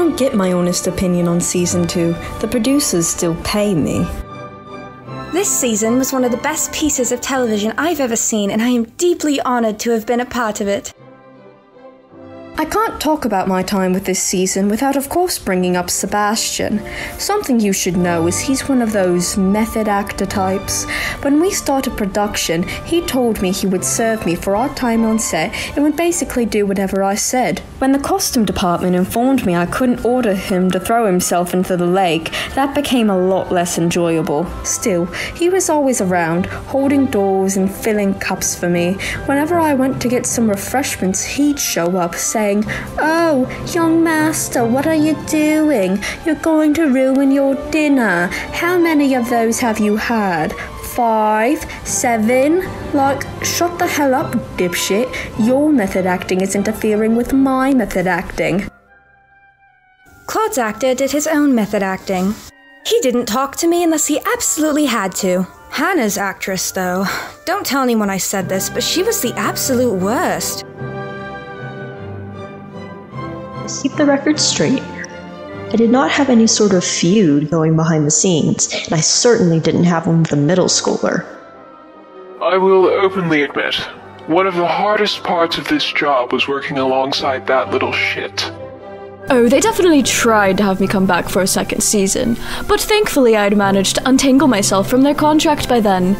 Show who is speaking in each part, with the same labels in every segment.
Speaker 1: don't get my honest opinion on Season 2. The producers still pay me.
Speaker 2: This season was one of the best pieces of television I've ever seen, and I am deeply honoured to have been a part of it.
Speaker 1: I can't talk about my time with this season without of course bringing up Sebastian. Something you should know is he's one of those method actor types. When we started production, he told me he would serve me for our time on set and would basically do whatever I said. When the costume department informed me I couldn't order him to throw himself into the lake, that became a lot less enjoyable. Still, he was always around, holding doors and filling cups for me. Whenever I went to get some refreshments, he'd show up saying, "Oh, young master, what are you doing? You're going to ruin your dinner. How many of those have you had? 5? 7? Like, shut the hell up, dipshit. Your method acting is interfering with my method acting."
Speaker 2: Claude's actor did his own method acting. He didn't talk to me unless he absolutely had to. Hannah's actress, though. Don't tell anyone I said this, but she was the absolute worst.
Speaker 3: Let's keep the record straight. I did not have any sort of feud going behind the scenes, and I certainly didn't have one with a middle schooler.
Speaker 4: I will openly admit, one of the hardest parts of this job was working alongside that little shit.
Speaker 5: Oh, they definitely tried to have me come back for a second season, but thankfully I'd managed to untangle myself from their contract by then.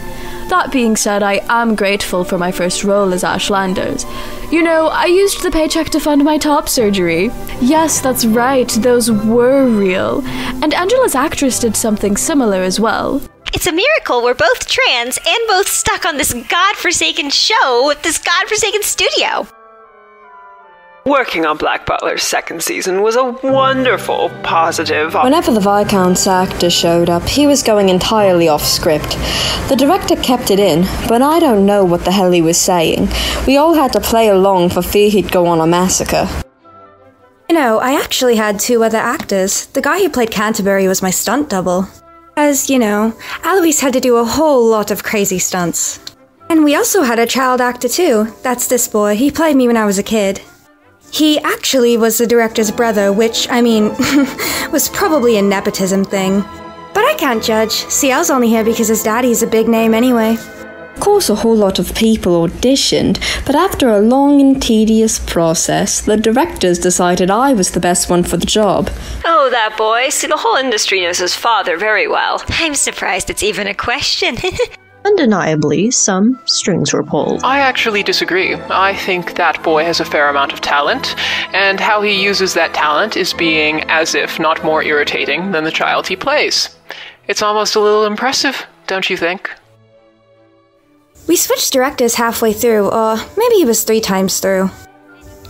Speaker 5: That being said, I am grateful for my first role as Ash Landers. You know, I used the paycheck to fund my top surgery. Yes, that's right, those were real. And Angela's actress did something similar as well.
Speaker 6: It's a miracle we're both trans and both stuck on this godforsaken show with this godforsaken studio.
Speaker 7: Working on Black Butler's second season was a wonderful, positive...
Speaker 1: Whenever the Viscount's actor showed up, he was going entirely off script. The director kept it in, but I don't know what the hell he was saying. We all had to play along for fear he'd go on a massacre.
Speaker 2: You know, I actually had 2 other actors. The guy who played Canterbury was my stunt double. As, you know, Alois had to do a whole lot of crazy stunts. And we also had a child actor too. That's this boy. He played me when I was a kid. He actually was the director's brother, which, I mean, was probably a nepotism thing. But I can't judge. CL's only here because his daddy's a big name anyway.
Speaker 1: Of course, a whole lot of people auditioned, but after a long and tedious process, the directors decided I was the best one for the job.
Speaker 7: Oh, that boy. See, the whole industry knows his father very well.
Speaker 6: I'm surprised it's even a question.
Speaker 3: Undeniably, some strings were pulled.
Speaker 4: I actually disagree. I think that boy has a fair amount of talent, and how he uses that talent is being as if not more irritating than the child he plays. It's almost a little impressive, don't you think?
Speaker 2: We switched directors halfway through, or maybe it was 3 times through.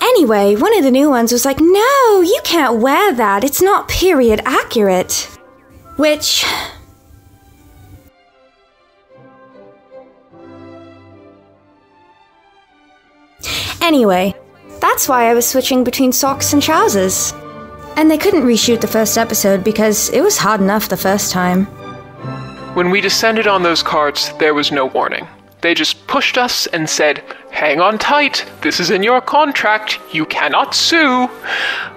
Speaker 2: Anyway, one of the new ones was like, "No, you can't wear that, it's not period accurate." Which... Anyway, that's why I was switching between socks and trousers. And they couldn't reshoot the first episode because it was hard enough the first time.
Speaker 4: When we descended on those carts, there was no warning. They just pushed us and said, "Hang on tight, this is in your contract, you cannot sue."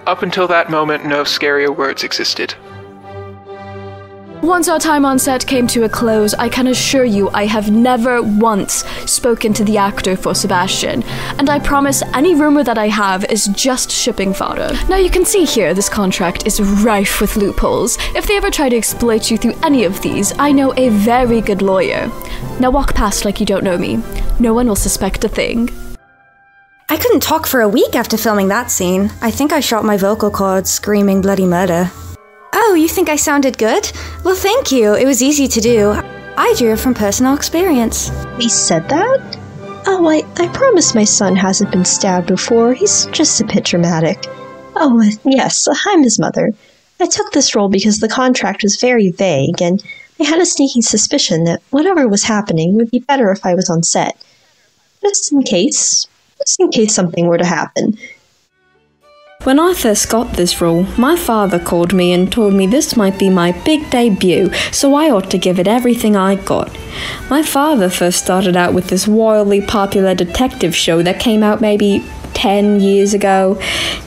Speaker 4: Up until that moment, no scarier words existed.
Speaker 5: Once our time on set came to a close, I can assure you I have never once spoken to the actor for Sebastian, and I promise any rumor that I have is just shipping fodder. Now you can see here this contract is rife with loopholes. If they ever try to exploit you through any of these, I know a very good lawyer. Now walk past like you don't know me. No one will suspect a thing.
Speaker 2: I couldn't talk for a week after filming that scene. I think I shot my vocal cords screaming bloody murder. Oh, you think I sounded good? Well, thank you. It was easy to do. I drew it from personal experience.
Speaker 3: He said that? Oh, I promise my son hasn't been stabbed before. He's just a bit dramatic. Oh, yes, I'm his mother. I took this role because the contract was very vague, and I had a sneaking suspicion that whatever was happening would be better if I was on set. Just in case something were to happen.
Speaker 1: When I first got this role, my father called me and told me this might be my big debut, so I ought to give it everything I got. My father first started out with this wildly popular detective show that came out maybe 10 years ago.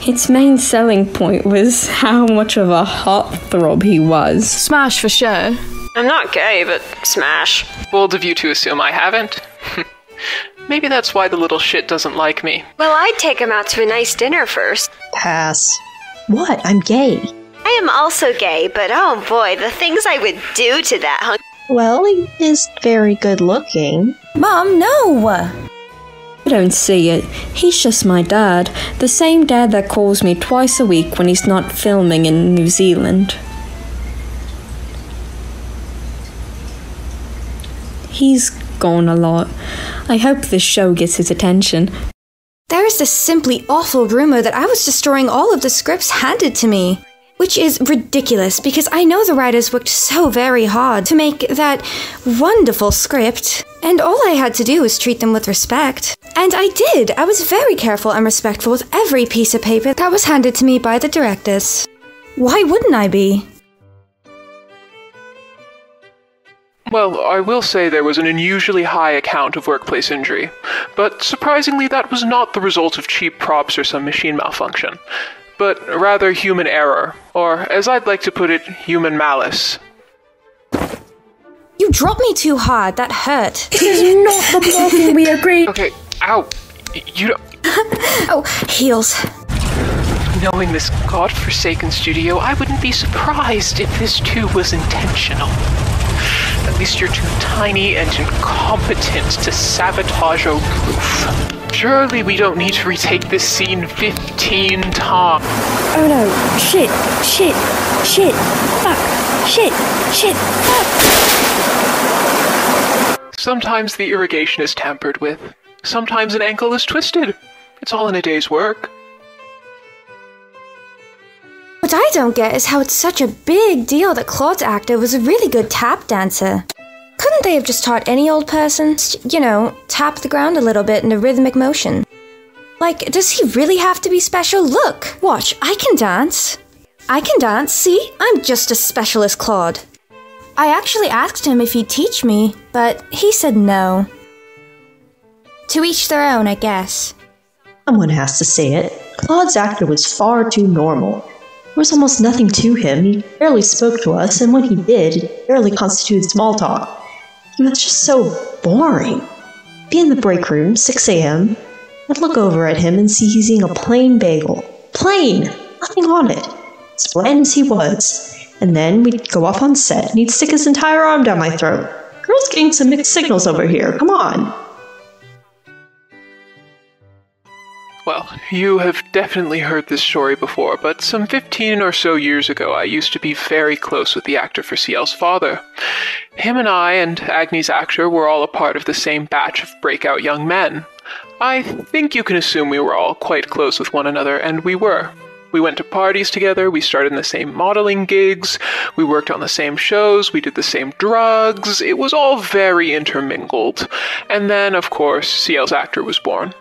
Speaker 1: Its main selling point was how much of a heartthrob he was.
Speaker 5: Smash for sure.
Speaker 7: I'm not gay, but smash.
Speaker 4: Bold of you to assume I haven't. Maybe that's why the little shit doesn't like me.
Speaker 8: Well, I'd take him out to a nice dinner first.
Speaker 3: Pass. What? I'm gay.
Speaker 6: I am also gay, but oh boy, the things I would do to that hunk.
Speaker 3: Well, he is very good looking.
Speaker 2: Mom, no!
Speaker 1: I don't see it. He's just my dad. The same dad that calls me twice a week when he's not filming in New Zealand. He's gone a lot. I hope this show gets his attention.
Speaker 2: There is this simply awful rumor that I was destroying all of the scripts handed to me. Which is ridiculous, because I know the writers worked so very hard to make that wonderful script, and all I had to do was treat them with respect. And I did! I was very careful and respectful with every piece of paper that was handed to me by the directors. Why wouldn't I be?
Speaker 4: Well, I will say there was an unusually high account of workplace injury, but surprisingly that was not the result of cheap props or some machine malfunction, but rather human error, or as I'd like to put it, human malice.
Speaker 2: You dropped me too hard, that hurt.
Speaker 1: This is not the blocking we agreed.
Speaker 4: Okay, ow. You don't...
Speaker 2: Oh, heels.
Speaker 4: Knowing this godforsaken studio, I wouldn't be surprised if this too was intentional. At least you're too tiny and incompetent to sabotage a roof. Surely we don't need to retake this scene 15 times.
Speaker 1: Oh no. Shit. Shit. Shit. Fuck. Shit. Shit. Fuck.
Speaker 4: Sometimes the irrigation is tampered with. Sometimes an ankle is twisted. It's all in a day's work.
Speaker 2: What I don't get is how it's such a big deal that Claude's actor was a really good tap dancer. Couldn't they have just taught any old person, you know, tap the ground a little bit in a rhythmic motion? Like, does he really have to be special? Look, watch, I can dance. I can dance, see? I'm just as special as Claude. I actually asked him if he'd teach me, but he said no. To each their own, I guess.
Speaker 3: Someone has to say it. Claude's actor was far too normal. There was almost nothing to him. He barely spoke to us, and when he did, it barely constituted small talk. He was just so boring. Be in the break room, 6 a.m., I'd look over at him and see he's eating a plain bagel. Plain! Nothing on it. As bland as he was. And then we'd go off on set, and he'd stick his entire arm down my throat. Girls getting some mixed signals over here, come on!
Speaker 4: Well, you have definitely heard this story before, but some 15 or so years ago I used to be very close with the actor for CL's father. Him and I and Agni's actor were all a part of the same batch of breakout young men. I think you can assume we were all quite close with one another, and we were. We went to parties together, we started in the same modeling gigs, we worked on the same shows, we did the same drugs, it was all very intermingled. And then, of course, CL's actor was born.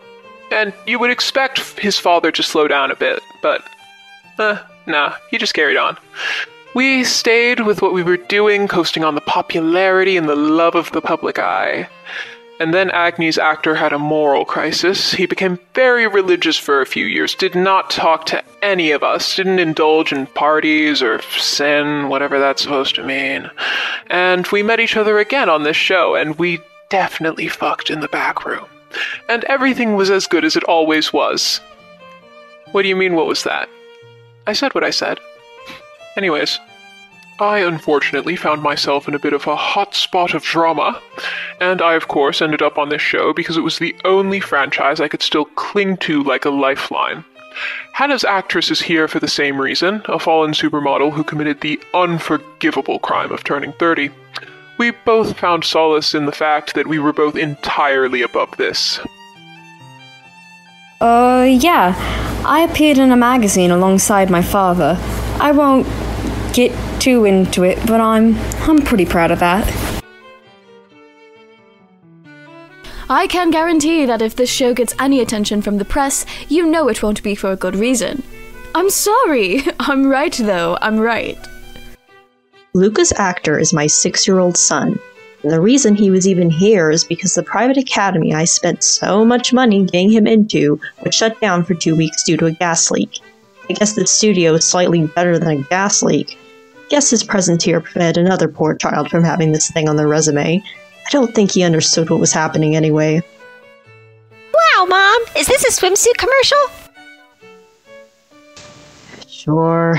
Speaker 4: And you would expect his father to slow down a bit, but nah, he just carried on. We stayed with what we were doing, coasting on the popularity and the love of the public eye. And then Agni's actor had a moral crisis. He became very religious for a few years, did not talk to any of us, didn't indulge in parties or sin, whatever that's supposed to mean. And we met each other again on this show, and we definitely fucked in the back room. And everything was as good as it always was. What do you mean, what was that? I said what I said. Anyways, I unfortunately found myself in a bit of a hot spot of drama, and I of course ended up on this show because it was the only franchise I could still cling to like a lifeline. Hannah's actress is here for the same reason, a fallen supermodel who committed the unforgivable crime of turning 30. We both found solace in the fact that we were both entirely above this.
Speaker 1: Yeah. I appeared in a magazine alongside my father. I won't get too into it, but I'm pretty proud of that.
Speaker 5: I can guarantee that if this show gets any attention from the press, you know it won't be for a good reason. I'm sorry. I'm right, though. I'm right.
Speaker 3: Luca's actor is my 6-year-old son. And the reason he was even here is because the private academy I spent so much money getting him into was shut down for 2 weeks due to a gas leak. I guess the studio is slightly better than a gas leak. Guess his presence here prevented another poor child from having this thing on their resume. I don't think he understood what was happening anyway.
Speaker 6: Wow, Mom! Is this a swimsuit commercial?
Speaker 3: Sure.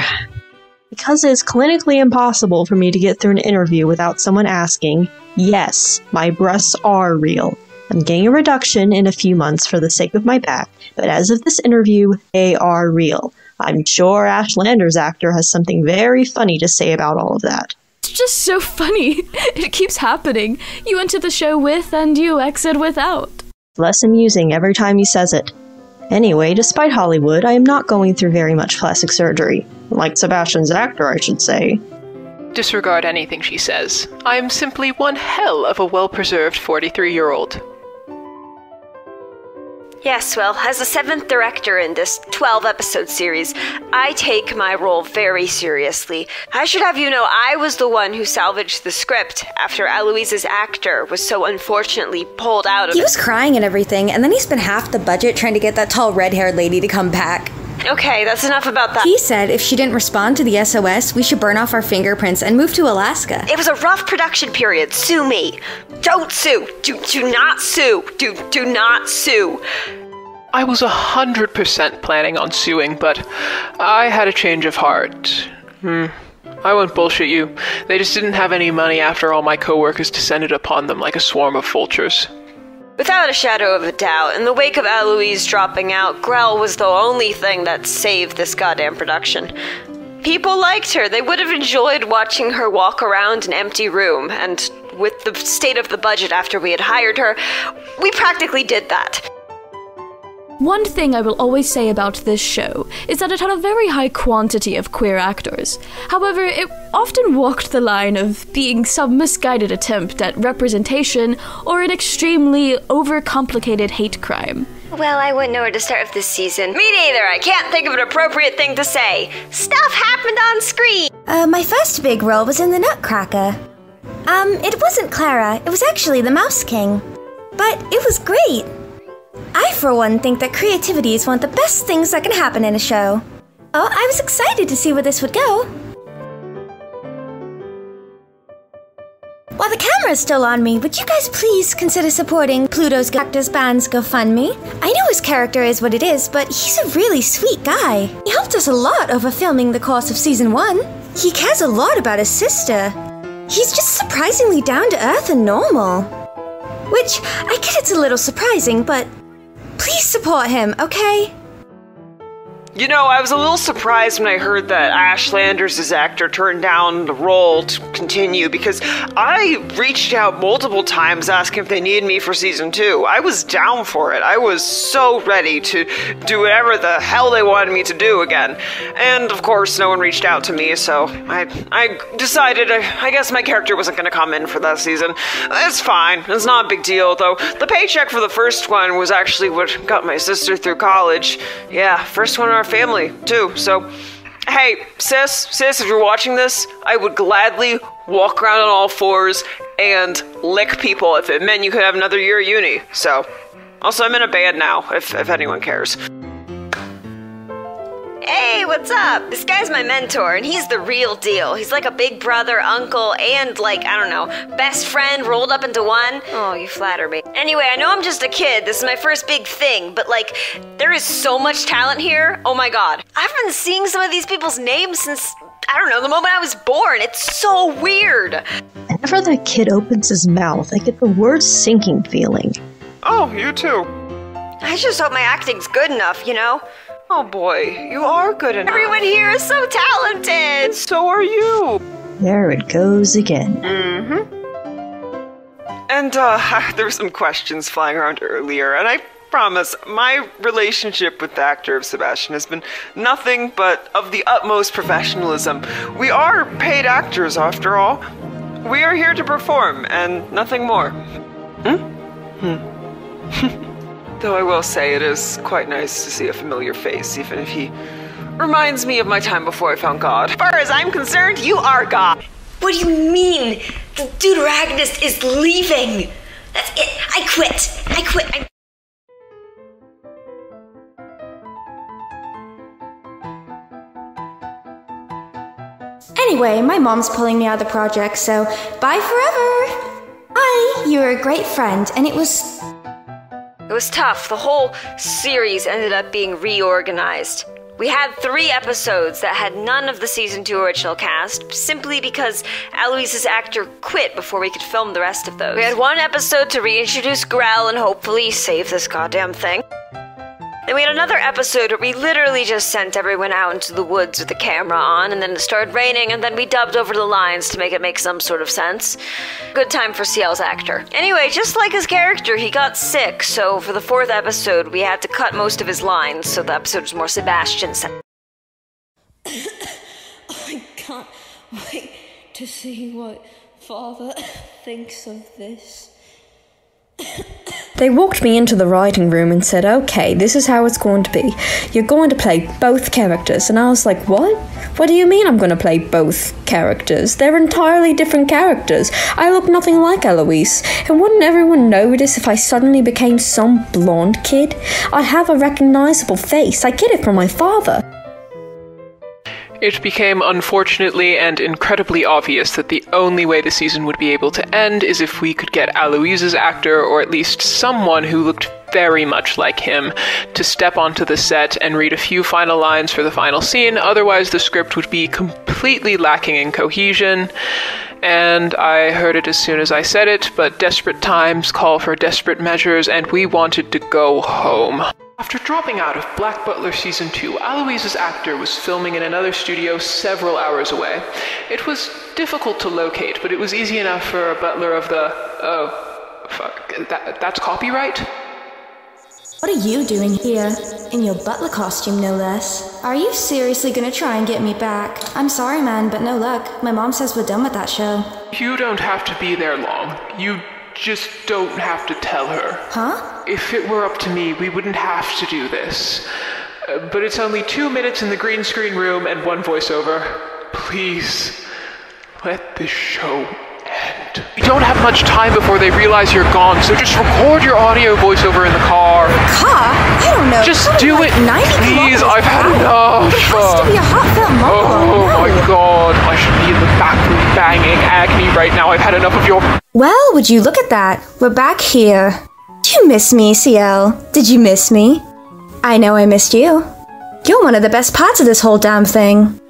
Speaker 3: Because it is clinically impossible for me to get through an interview without someone asking, yes, my breasts are real. I'm getting a reduction in a few months for the sake of my back, but as of this interview, they are real. I'm sure Ash Lander's actor has something very funny to say about all of that.
Speaker 5: It's just so funny. It keeps happening. You enter the show with and you exit without.
Speaker 3: Less amusing every time he says it. Anyway, despite Hollywood, I am not going through very much plastic surgery. Like Sebastian's actor, I should say.
Speaker 4: Disregard anything she says. I am simply one hell of a well-preserved 43-year-old.
Speaker 8: Yes, well, as the 7th director in this 12-episode series, I take my role very seriously. I should have you know I was the one who salvaged the script after Eloise's actor was so unfortunately pulled out of it.
Speaker 2: He was crying and everything, and then he spent half the budget trying to get that tall red-haired lady to come back.
Speaker 8: Okay, that's enough about that.
Speaker 2: He said if she didn't respond to the SOS, we should burn off our fingerprints and move to Alaska.
Speaker 8: It was a rough production period. Sue me. Don't sue. Do not sue. Do not sue.
Speaker 4: I was 100% planning on suing, but I had a change of heart. I won't bullshit you. They just didn't have any money after all my coworkers descended upon them like a swarm of vultures.
Speaker 8: Without a shadow of a doubt, in the wake of Eloise dropping out, Grell was the only thing that saved this goddamn production. People liked her. They would have enjoyed watching her walk around an empty room, and with the state of the budget after we had hired her, we practically did that.
Speaker 5: One thing I will always say about this show is that it had a very high quantity of queer actors. However, it often walked the line of being some misguided attempt at representation or an extremely overcomplicated hate crime.
Speaker 8: Well, I wouldn't know where to start with this season. Me neither. I can't think of an appropriate thing to say. Stuff happened on screen.
Speaker 2: My first big role was in The Nutcracker. It wasn't Clara, it was actually the Mouse King. But it was great. I, for one, think that creativity is one of the best things that can happen in a show. Oh, I was excited to see where this would go. While the camera's still on me, would you guys please consider supporting Pluto's Actors Band's GoFundMe? I know his character is what it is, but he's a really sweet guy. He helped us a lot over filming the course of Season 1. He cares a lot about his sister. He's just surprisingly down to earth and normal. Which, I get it's a little surprising, but please support him, okay?
Speaker 7: You know, I was a little surprised when I heard that Ash Landers' actor turned down the role to continue, because I reached out multiple times asking if they needed me for season 2. I was down for it. I was so ready to do whatever the hell they wanted me to do again. And of course, no one reached out to me, so I decided I guess my character wasn't going to come in for that season. It's fine. It's not a big deal, though. The paycheck for the first one was actually what got my sister through college. Yeah, first one in our family, too, so hey, sis, if you're watching this, I would gladly walk around on all fours and lick people if it meant you could have another year at uni. So, also I'm in a band now, if anyone cares.
Speaker 8: Hey, what's up? This guy's my mentor, and he's the real deal. He's like a big brother, uncle, and like, I don't know, best friend rolled up into one. Oh, you flatter me. Anyway, I know I'm just a kid. This is my first big thing, but like, there is so much talent here. Oh my god. I've been seeing some of these people's names since, I don't know, the moment I was born. It's so weird.
Speaker 3: Whenever that kid opens his mouth, I get the worst sinking feeling.
Speaker 7: Oh, you too.
Speaker 8: I just hope my acting's good enough, you know?
Speaker 7: Oh boy, you are good enough.
Speaker 8: Everyone here is so talented!
Speaker 7: So are you!
Speaker 3: There it goes again.
Speaker 7: Mm-hmm. And, there were some questions flying around earlier, and I promise, my relationship with the actor of Sebastian has been nothing but of the utmost professionalism. We are paid actors, after all. We are here to perform, and nothing more. Though I will say it is quite nice to see a familiar face, even if he reminds me of my time before I found God. As far as I'm concerned, you are God.
Speaker 8: What do you mean? The deuteragonist is leaving. That's it. I quit.
Speaker 2: Anyway, my mom's pulling me out of the project, so bye forever! Hi, you were a great friend, and it was
Speaker 8: tough. The whole series ended up being reorganized. We had 3 episodes that had none of the season 2 original cast, simply because Eloise's actor quit before we could film the rest of those. We had 1 episode to reintroduce Grell and hopefully save this goddamn thing. Then we had another episode where we literally just sent everyone out into the woods with the camera on, and then it started raining, and then we dubbed over the lines to make it make some sort of sense. Good time for CL's actor. Anyway, just like his character, he got sick, so for the 4th episode, we had to cut most of his lines, so the episode was more Sebastian-centered.
Speaker 1: I can't wait to see what Father thinks of this. They walked me into the writing room and said, okay, this is how it's going to be. You're going to play both characters. And I was like, what? What do you mean I'm going to play both characters? They're entirely different characters. I look nothing like Eloise. And wouldn't everyone notice if I suddenly became some blonde kid? I have a recognizable face. I get it from my father.
Speaker 4: It became unfortunately and incredibly obvious that the only way the season would be able to end is if we could get Aloise's actor, or at least someone who looked very much like him, to step onto the set and read a few final lines for the final scene. Otherwise the script would be completely lacking in cohesion. And I heard it as soon as I said it, but desperate times call for desperate measures, and we wanted to go home. After dropping out of Black Butler Season 2, Aloise's actor was filming in another studio several hours away. It was difficult to locate, but it was easy enough for a butler of the... Oh, fuck. That's copyright?
Speaker 2: What are you doing here? In your butler costume, no less. Are you seriously gonna try and get me back? I'm sorry, man, but no luck. My mom says we're done with that show.
Speaker 4: You don't have to be there long. You just don't have to tell her.
Speaker 2: Huh?
Speaker 4: If it were up to me, we wouldn't have to do this. But it's only 2 minutes in the green screen room and 1 voiceover. Please, let this show end. We don't have much time before they realize you're gone, so just record your audio voiceover in the car.
Speaker 2: Car? I don't know.
Speaker 4: Just do it, please. I've had enough.
Speaker 2: It has to be a heartfelt monologue.
Speaker 4: Oh my god, I should be in the back room banging agony right now. I've had enough of your...
Speaker 2: Well, would you look at that? We're back here. Do you miss me, CL? Did you miss me? I know I missed you. You're one of the best parts of this whole damn thing.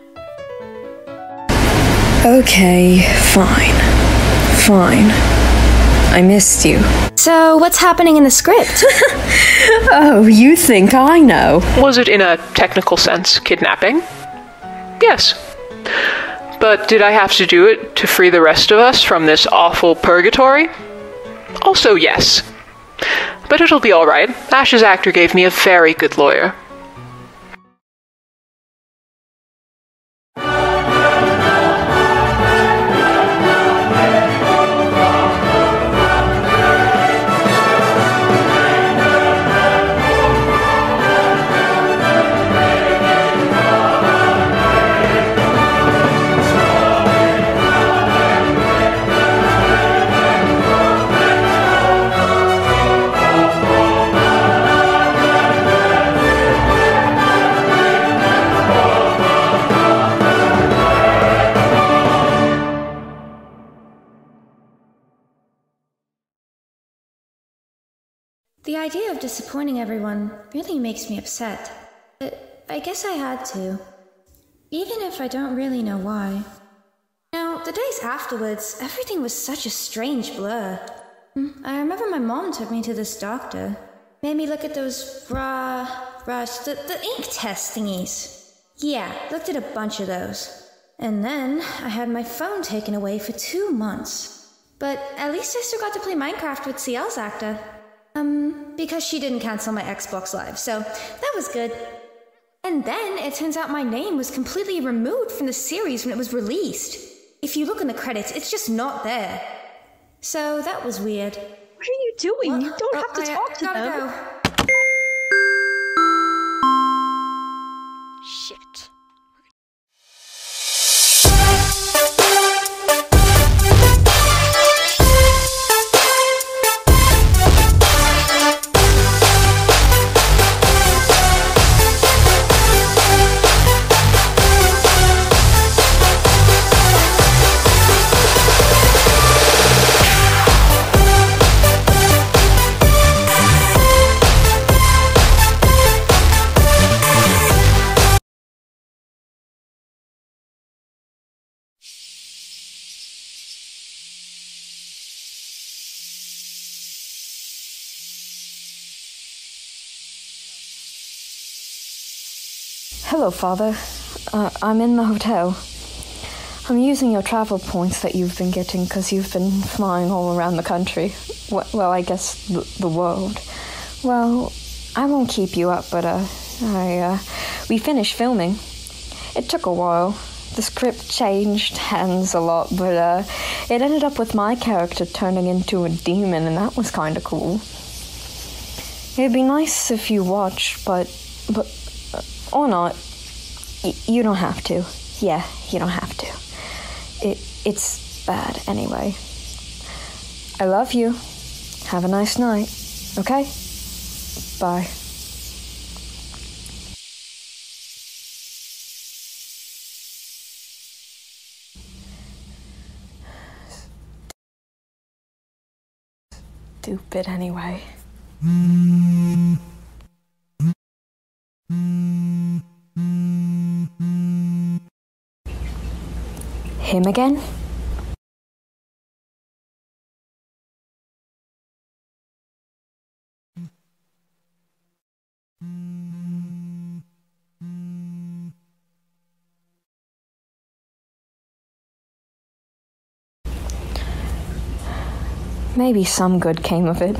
Speaker 1: Okay, fine. I missed you.
Speaker 2: So, what's happening in the script?
Speaker 1: Oh, you think I know.
Speaker 4: Was it in a technical sense kidnapping? Yes. But did I have to do it to free the rest of us from this awful purgatory? Also yes. But it'll be alright. Ash's actor gave me a very good lawyer.
Speaker 2: The idea of disappointing everyone really makes me upset. But I guess I had to. Even if I don't really know why. Now, the days afterwards, everything was such a strange blur. I remember my mom took me to this doctor. Made me look at those the ink test thingies. Yeah, looked at a bunch of those. And then I had my phone taken away for 2 months. But at least I still got to play Minecraft with CL's actor. Because she didn't cancel my Xbox Live, so that was good. And then it turns out my name was completely removed from the series when it was released. If you look in the credits, it's just not there. So that was weird.
Speaker 3: What are you doing? You don't have to talk to them.
Speaker 2: Go.
Speaker 8: Shit.
Speaker 1: Hello, Father. I'm in the hotel. I'm using your travel points that you've been getting because you've been flying all around the country. Well, I guess the world. Well, I won't keep you up, but we finished filming. It took a while. The script changed hands a lot, but it ended up with my character turning into a demon, and that was kind of cool. It'd be nice if you watched, but or not. You don't have to. Yeah, you don't have to. It's bad anyway. I love you. Have a nice night. Okay? Bye. Stupid anyway. Him again? Maybe some good came of it.